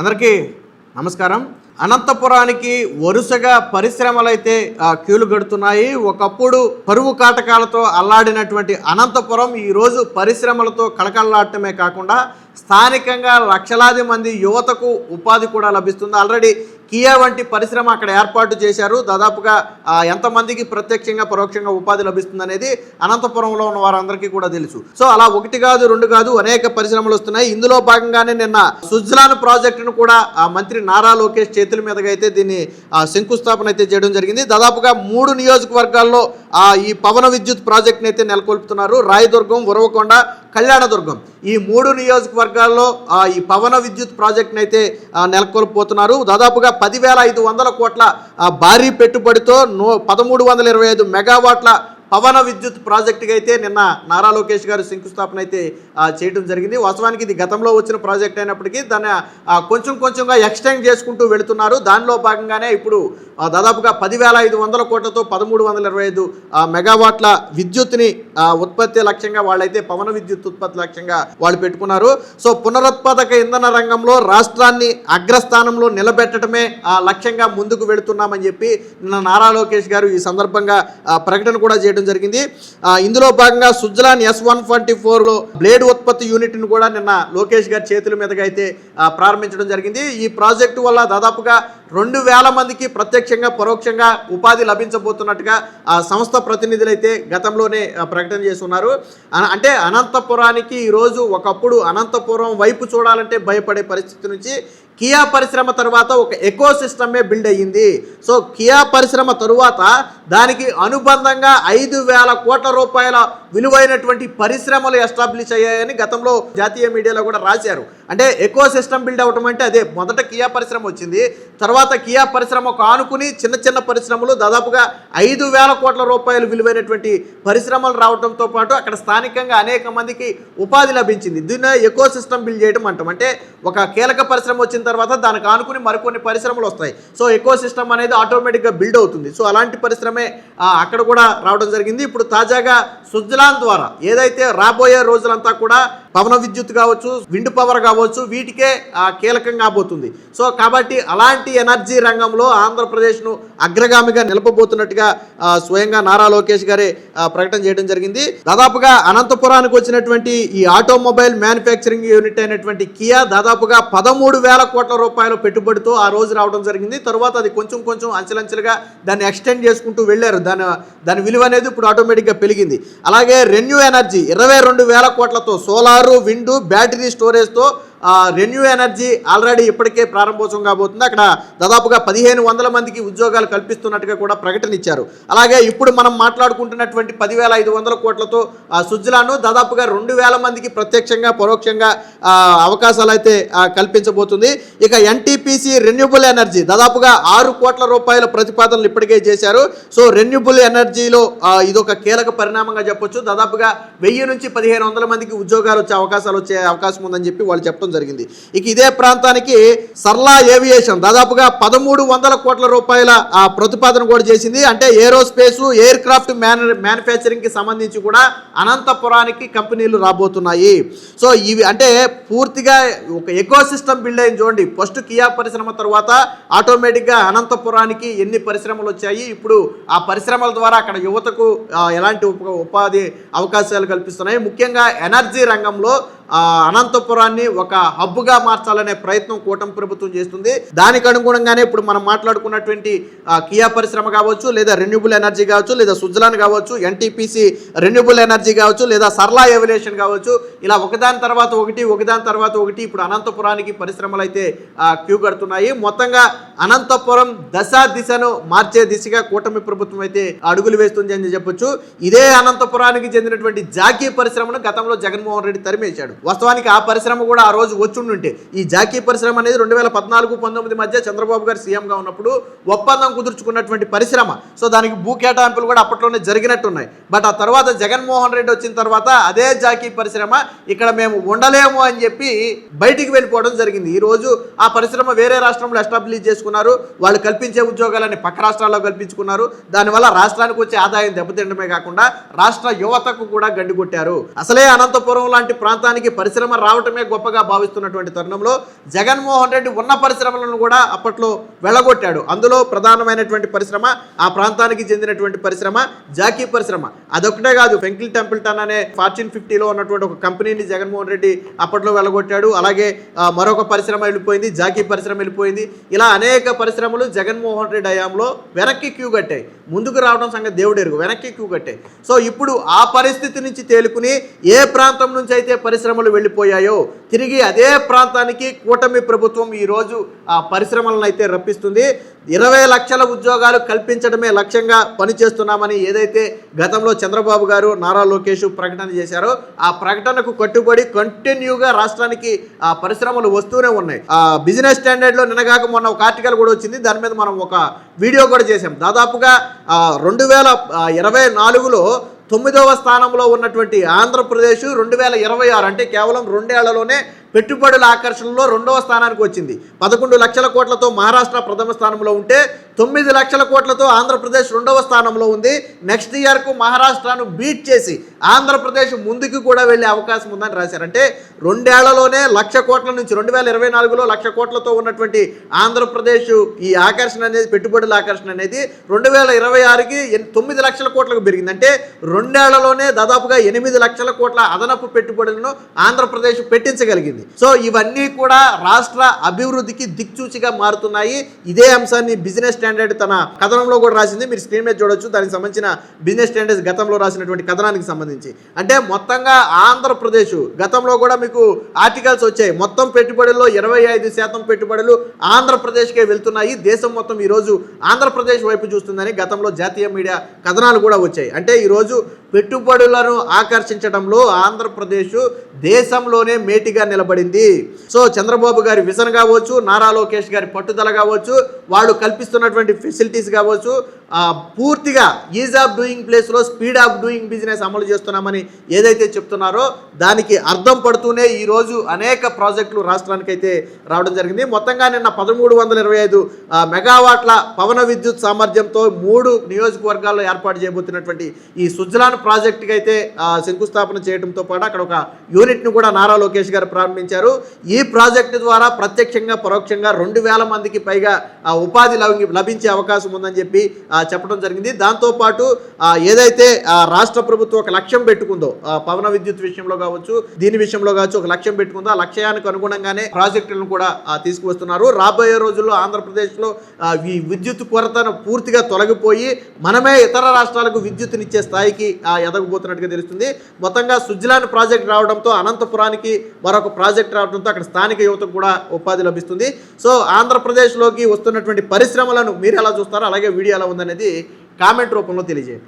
అందరికీ నమస్కారం. అనంతపురానికి వరుసగా పరిశ్రమలైతే క్యూలు గడుతున్నాయి. ఒకప్పుడు కరువు కాటకాలతో అల్లాడినటువంటి అనంతపురం ఈరోజు పరిశ్రమలతో కళకళలాడటమే కాకుండా స్థానికంగా లక్షలాది మంది యువతకు ఉపాధి కూడా లభిస్తుంది. ఆల్రెడీ కియా వంటి పరిశ్రమ అక్కడ ఏర్పాటు చేశారు. దాదాపుగా ఎంతమందికి ప్రత్యక్షంగా పరోక్షంగా ఉపాధి లభిస్తుంది అనేది అనంతపురంలో ఉన్న వారందరికీ కూడా తెలుసు. సో అలా ఒకటి కాదు రెండు కాదు అనేక పరిశ్రమలు వస్తున్నాయి. ఇందులో భాగంగానే నిన్న సుజ్లాన్ ప్రాజెక్టును కూడా మంత్రి నారా లోకేష్ చేతుల మీదుగా అయితే దీన్ని శంకుస్థాపన అయితే చేయడం జరిగింది. దాదాపుగా 3 నియోజకవర్గాల్లో ఈ పవన విద్యుత్ ప్రాజెక్టును అయితే నెలకొల్పుతున్నారు. రాయదుర్గం, ఉరవకొండ, కళ్యాణదుర్గం ఈ 3 నియోజకవర్గాల్లో ఈ పవన విద్యుత్ ప్రాజెక్టును అయితే నెలకొల్పుతున్నారు. దాదాపుగా 10,500 కోట్ల భారీ పెట్టుబడితో 1325 మెగావాట్ల పవన విద్యుత్ ప్రాజెక్టుకి అయితే నిన్న నారా లోకేష్ గారు శంకుస్థాపన అయితే చేయడం జరిగింది. వాస్తవానికి ఇది గతంలో వచ్చిన ప్రాజెక్ట్ అయినప్పటికీ దాన్ని కొంచెంగా ఎక్స్టెండ్ చేసుకుంటూ వెళుతున్నారు. దానిలో భాగంగానే ఇప్పుడు దాదాపుగా 10,500 కోట్లతో 1325 మెగావాట్ల విద్యుత్ని ఉత్పత్తి లక్ష్యంగా వాళ్ళైతే పవన విద్యుత్ ఉత్పత్తి లక్ష్యంగా వాళ్ళు పెట్టుకున్నారు. సో పునరుత్పాదక ఇంధన రంగంలో రాష్ట్రాన్ని అగ్రస్థానంలో నిలబెట్టడమే లక్ష్యంగా ముందుకు వెళుతున్నామని చెప్పి నిన్న నారా లోకేష్ గారు ఈ సందర్భంగా ప్రకటన కూడా చేయడం జరిగింది. ఇందులో భాగంగా సుజ్లాన్ S144లో బ్లేడ్ ఉత్పత్తి యూనిట్ను కూడా నిన్న లోకేష్ గారి చేతుల మీదుగా అయితే ప్రారంభించడం జరిగింది. ఈ ప్రాజెక్టు వల్ల దాదాపుగా 2,000 మందికి ప్రత్యక్షంగా పరోక్షంగా ఉపాధి లభించబోతున్నట్టుగా సంస్థ ప్రతినిధులు అయితే గతంలోనే ప్రకటన చేస్తున్నారు. అంటే అనంతపురానికి ఈరోజు ఒకప్పుడు అనంతపురం వైపు చూడాలంటే భయపడే పరిస్థితి నుంచి కియా పరిశ్రమ తరువాత ఒక ఎకో సిస్టమే బిల్డ్ అయ్యింది. సో కియా పరిశ్రమ తరువాత దానికి అనుబంధంగా 5,000 కోట్ల రూపాయల విలువైనటువంటి పరిశ్రమలు ఎస్టాబ్లిష్ అయ్యాయని గతంలో జాతీయ మీడియాలో కూడా రాశారు. అంటే ఎకో సిస్టమ్ బిల్డ్ అవటం అంటే అదే. మొదట కియా పరిశ్రమ వచ్చింది, తర్వాత కియా పరిశ్రమకు ఆనుకుని చిన్న పరిశ్రమలు దాదాపుగా 5,000 కోట్ల రూపాయలు విలువైనటువంటి పరిశ్రమలు రావడంతో పాటు అక్కడ స్థానికంగా అనేక మందికి ఉపాధి లభించింది. దీన్ని ఎకో సిస్టమ్ బిల్డ్ చేయడం అంటాం. అంటే ఒక కీలక పరిశ్రమ వచ్చిన తర్వాత దానికి ఆనుకుని మరికొన్ని పరిశ్రమలు వస్తాయి. సో ఎకో సిస్టమ్ అనేది ఆటోమేటిక్గా బిల్డ్ అవుతుంది. సో అలాంటి పరిశ్రమే అక్కడ కూడా రావడం జరిగింది. ఇప్పుడు తాజాగా సుజ్లాన్ ద్వారా ఏదైతే రాబోయే రోజులంతా కూడా పవన విద్యుత్ కావచ్చు, విండ్ పవర్ కావచ్చు, వీటికే కీలకం కాబోతుంది. సో కాబట్టి అలాంటి ఎనర్జీ రంగంలో ఆంధ్రప్రదేశ్ను అగ్రగామిగా నిలపబోతున్నట్టుగా స్వయంగా నారా లోకేష్ గారే ప్రకటన చేయడం జరిగింది. దాదాపుగా అనంతపురానికి వచ్చినటువంటి ఈ ఆటోమొబైల్ మ్యానుఫ్యాక్చరింగ్ యూనిట్ అయినటువంటి కియా దాదాపుగా 13,000 కోట్ల రూపాయల పెట్టుబడితో ఆ రోజు రావడం జరిగింది. తర్వాత అది కొంచెం అంచెలంచెలుగా దాన్ని ఎక్స్టెండ్ చేసుకుంటూ వెళ్ళారు. దాని విలువ అనేది ఇప్పుడు ఆటోమేటిక్గా పెరిగింది. అలాగే రెన్యూ ఎనర్జీ 22,000 కోట్లతో సోలారు, విండు, బ్యాటరీ స్టోరేజ్తో రెన్యూ ఎనర్జీ ఆల్రెడీ ఇప్పటికే ప్రారంభోత్సవం కాబోతుంది. అక్కడ దాదాపుగా 1,500 మందికి ఉద్యోగాలు కల్పిస్తున్నట్టుగా కూడా ప్రకటన ఇచ్చారు. అలాగే ఇప్పుడు మనం మాట్లాడుకుంటున్నటువంటి 10,500 కోట్లతో సుజ్లాను దాదాపుగా 2,000 మందికి ప్రత్యక్షంగా పరోక్షంగా అవకాశాలు అయితే కల్పించబోతుంది. ఇక NTPC రెన్యూబుల్ ఎనర్జీ దాదాపుగా 6 కోట్ల రూపాయల ప్రతిపాదనలు ఇప్పటికే చేశారు. సో రెన్యూబుల్ ఎనర్జీలో ఇదొక కీలక పరిణామంగా చెప్పొచ్చు. దాదాపుగా 1000 నుంచి 1,500 మందికి ఉద్యోగాలు వచ్చే అవకాశం ఉందని చెప్పి వాళ్ళు చెప్పడం జరిగింది. ఇక ఇదే ప్రాంతానికి సర్లా ఏవియేషన్ దాదాపుగా 1,300 కోట్ల రూపాయల ప్రతిపాదన కూడా చేసింది. అంటే ఏరోస్పేస్, ఎయిర్ క్రాఫ్ట్ మ్యానుఫ్యాక్చరింగ్ కి సంబంధించి కూడా అనంతపురానికి కంపెనీలు రాబోతున్నాయి. సో ఇవి అంటే పూర్తిగా ఒక ఎకో సిస్టమ్ బిల్డ్ అయింది. చూడండి, ఫస్ట్ కియా పరిశ్రమ తర్వాత ఆటోమేటిక్గా అనంతపురానికి ఎన్ని పరిశ్రమలు వచ్చాయి, ఇప్పుడు ఆ పరిశ్రమల ద్వారా అక్కడ యువతకు ఎలాంటి ఉపాధి అవకాశాలు కల్పిస్తున్నాయి. ముఖ్యంగా ఎనర్జీ రంగంలో అనంతపురాన్ని ఒక హబ్గా మార్చాలనే ప్రయత్నం కూటమి ప్రభుత్వం చేస్తుంది. దానికి అనుగుణంగానే ఇప్పుడు మనం మాట్లాడుకున్నటువంటి కియా పరిశ్రమ కావచ్చు, లేదా రెన్యూబుల్ ఎనర్జీ కావచ్చు, లేదా సుజ్లాన్ కావచ్చు, NTPC రెన్యూబుల్ ఎనర్జీ కావచ్చు, లేదా సర్లా ఏవియేషన్ కావచ్చు, ఇలా ఒకదాని తర్వాత ఒకటి ఇప్పుడు అనంతపురానికి పరిశ్రమలు అయితే క్యూ కడుతున్నాయి. మొత్తంగా అనంతపురం దిశను మార్చే దిశగా కూటమి ప్రభుత్వం అయితే అడుగులు వేస్తుంది అని చెప్పొచ్చు. ఇదే అనంతపురానికి చెందినటువంటి జాకీ పరిశ్రమను గతంలో జగన్మోహన్ రెడ్డి తరిమేశాడు. వాస్తవానికి ఆ పరిశ్రమ కూడా ఆ రోజు వచ్చుండుంటే ఈ జాకీ పరిశ్రమ అనేది 2014-19 మధ్య చంద్రబాబు గారు సీఎంగా ఉన్నప్పుడు ఒప్పందం కుదుర్చుకున్నటువంటి పరిశ్రమ. సో దానికి భూ కేటాయింపులు కూడా అప్పట్లోనే జరిగినట్టున్నాయి. బట్ ఆ తర్వాత జగన్మోహన్ రెడ్డి వచ్చిన తర్వాత అదే జాకీ పరిశ్రమ ఇక్కడ మేము ఉండలేము అని చెప్పి బయటికి వెళ్ళిపోవడం జరిగింది. ఈరోజు ఆ పరిశ్రమ వేరే రాష్ట్రంలో ఎస్టాబ్లిష్ చేసుకున్నారు. వాళ్ళు కల్పించే ఉద్యోగాలని పక్క రాష్ట్రాల్లో కల్పించుకున్నారు. దానివల్ల రాష్ట్రానికి వచ్చే ఆదాయం దెబ్బతిండమే కాకుండా రాష్ట్ర యువతకు కూడా గండి కొట్టారు. అసలే అనంతపురం లాంటి ప్రాంతానికి ప్రాంతానికి పరిశ్రమ రావటమే గొప్పగా భావిస్తున్నటువంటి తరుణంలో జగన్మోహన్ రెడ్డి ఉన్న పరిశ్రమలను కూడా అప్పట్లో వెళ్ళగొట్టాడు. అందులో ప్రధానమైనటువంటి పరిశ్రమ ఆ ప్రాంతానికి చెందినటువంటి పరిశ్రమ జాకీ పరిశ్రమ. అదొకటే కాదు, ఫెంకిల్ టెంపుల్టన్ అనే ఫార్చ్యూన్ 50లో ఉన్నటువంటి ఒక కంపెనీని జగన్మోహన్ రెడ్డి అప్పట్లో వెళ్ళగొట్టాడు. అలాగే మరొక పరిశ్రమ వెళ్ళిపోయింది, జాకీ పరిశ్రమ వెళ్ళిపోయింది. ఇలా అనేక పరిశ్రమలు జగన్మోహన్ రెడ్డి హయాంలో వెనక్కి క్యూ కట్టాయి. ముందుకు రావడం సంగతి దేవుడు ఎరుగు, వెనక్కి క్యూ కట్టాయి. సో ఇప్పుడు ఆ పరిస్థితి నుంచి తేలుకుని ఏ ప్రాంతం నుంచి అయితే పరిశ్రమలు వెళ్ళిపోయాయో తిరిగి అదే ప్రాంతానికి కూటమి ప్రభుత్వం ఈరోజు ఆ పరిశ్రమలను అయితే రప్పిస్తుంది. 20 లక్షల ఉద్యోగాలు కల్పించడమే లక్ష్యంగా పనిచేస్తున్నామని ఏదైతే గతంలో చంద్రబాబు గారు, నారా లోకేష్ ప్రకటన చేశారో ఆ ప్రకటనకు కట్టుబడి కంటిన్యూగా రాష్ట్రానికి ఆ పరిశ్రమలు వస్తూనే ఉన్నాయి. బిజినెస్ స్టాండర్డ్లో నిన్నగాక మొన్న ఒక ఆర్టికల్ కూడా వచ్చింది, దాని మీద మనం ఒక వీడియో కూడా చేసాం. దాదాపుగా 2024లో 9వ స్థానంలో ఉన్నటువంటి ఆంధ్రప్రదేశ్ 2026 అంటే కేవలం 2 ఏళ్లలోనే పెట్టుబడుల ఆకర్షణలో 2వ స్థానానికి వచ్చింది. 11 లక్షల కోట్లతో మహారాష్ట్ర ప్రథమ స్థానంలో ఉంటే 9 లక్షల కోట్లతో ఆంధ్రప్రదేశ్ 2వ స్థానంలో ఉంది. నెక్స్ట్ ఇయర్కు మహారాష్ట్రను బీట్ చేసి ఆంధ్రప్రదేశ్ ముందుకు కూడా వెళ్ళే అవకాశం ఉందని రాశారు. అంటే 2 ఏళ్లలోనే 1,00,000 కోట్ల నుంచి 2024లో 1,00,000 కోట్లతో ఉన్నటువంటి ఆంధ్రప్రదేశ్ ఈ ఆకర్షణ అనేది, పెట్టుబడుల ఆకర్షణ అనేది 2026కి 9 లక్షల కోట్లకు పెరిగింది. అంటే 2 ఏళ్లలోనే దాదాపుగా 8 లక్షల కోట్ల అదనపు పెట్టుబడులను ఆంధ్రప్రదేశ్ పెట్టించగలిగింది. సో ఇవన్నీ కూడా రాష్ట్ర అభివృద్ధికి దిక్చూచిగా మారుతున్నాయి. ఇదే అంశాన్ని బిజినెస్ స్టాండర్డ్ తన కథనంలో కూడా రాసింది. మీరు స్క్రీన్ మీద చూడొచ్చు. దానికి సంబంధించిన బిజినెస్ స్టాండర్డ్స్ గతంలో రాసినటువంటి కథనానికి సంబంధించి. అంటే మొత్తంగా ఆంధ్రప్రదేశ్ గతంలో కూడా మీకు ఆర్టికల్స్ వచ్చాయి. మొత్తం పెట్టుబడుల్లో 25% పెట్టుబడులు ఆంధ్రప్రదేశ్కే వెళ్తున్నాయి. దేశం మొత్తం ఈరోజు ఆంధ్రప్రదేశ్ వైపు చూస్తుందని గతంలో జాతీయ మీడియా కథనాలు కూడా వచ్చాయి. అంటే ఈరోజు పెట్టుబడులను ఆకర్షించడంలో ఆంధ్రప్రదేశ్ దేశంలోనే మేటిగా నిలబడింది. సో చంద్రబాబు గారి విజన్ కావచ్చు, నారా లోకేష్ గారి పట్టుదల కావచ్చు, వాళ్ళు కల్పిస్తున్నటువంటి ఫెసిలిటీస్ కావచ్చు, పూర్తిగా ఈజ్ ఆఫ్ డూయింగ్ ప్లేస్లో స్పీడ్ ఆఫ్ డూయింగ్ బిజినెస్ అమలు చేస్తున్నామని ఏదైతే చెప్తున్నారో దానికి అర్థం పడుతూనే ఈరోజు అనేక ప్రాజెక్టులు రాష్ట్రానికి అయితే రావడం జరిగింది. మొత్తంగా నిన్న 1325 మెగావాట్ల పవన విద్యుత్ సామర్థ్యంతో 3 నియోజకవర్గాల్లో ఏర్పాటు చేయబోతున్నటువంటి ఈ సుజలాన్ ప్రాజెక్టుకి అయితే శంకుస్థాపన చేయడంతో పాటు అక్కడ ఒక యూనిట్ను కూడా నారా లోకేష్ గారు ప్రారంభించారు. ఈ ప్రాజెక్టు ద్వారా ప్రత్యక్షంగా పరోక్షంగా 2,000 మందికి పైగా ఉపాధి లభించే అవకాశం ఉందని చెప్పి చెప్పడం జరిగింది. దాంతోపాటు ఏదైతే రాష్ట్ర ప్రభుత్వం ఒక లక్ష్యం పెట్టుకుందో పవన విద్యుత్ విషయంలో కావచ్చు, దీని విషయంలో కావచ్చు ఒక లక్ష్యం పెట్టుకుందో ఆ లక్ష్యానికి అనుగుణంగానే ప్రాజెక్టులను కూడా తీసుకువస్తున్నారు. రాబోయే రోజుల్లో ఆంధ్రప్రదేశ్లో ఈ విద్యుత్ కొరతను పూర్తిగా తొలగిపోయి మనమే ఇతర రాష్ట్రాలకు విద్యుత్తునిచ్చే స్థాయికి ఎదగబోతున్నట్టుగా తెలుస్తుంది. మొత్తంగా సుజలాన్ ప్రాజెక్ట్ రావడంతో అనంతపురానికి మరొక ప్రాజెక్ట్ రావడంతో అక్కడ స్థానిక యువతకు కూడా ఉపాధి లభిస్తుంది. సో ఆంధ్రప్రదేశ్లోకి వస్తున్నటువంటి పరిశ్రమలను మీరు ఎలా చూస్తారో అలాగే వీడియో ఎలా ఉందనేది కామెంట్ రూపంలో తెలియజేయండి.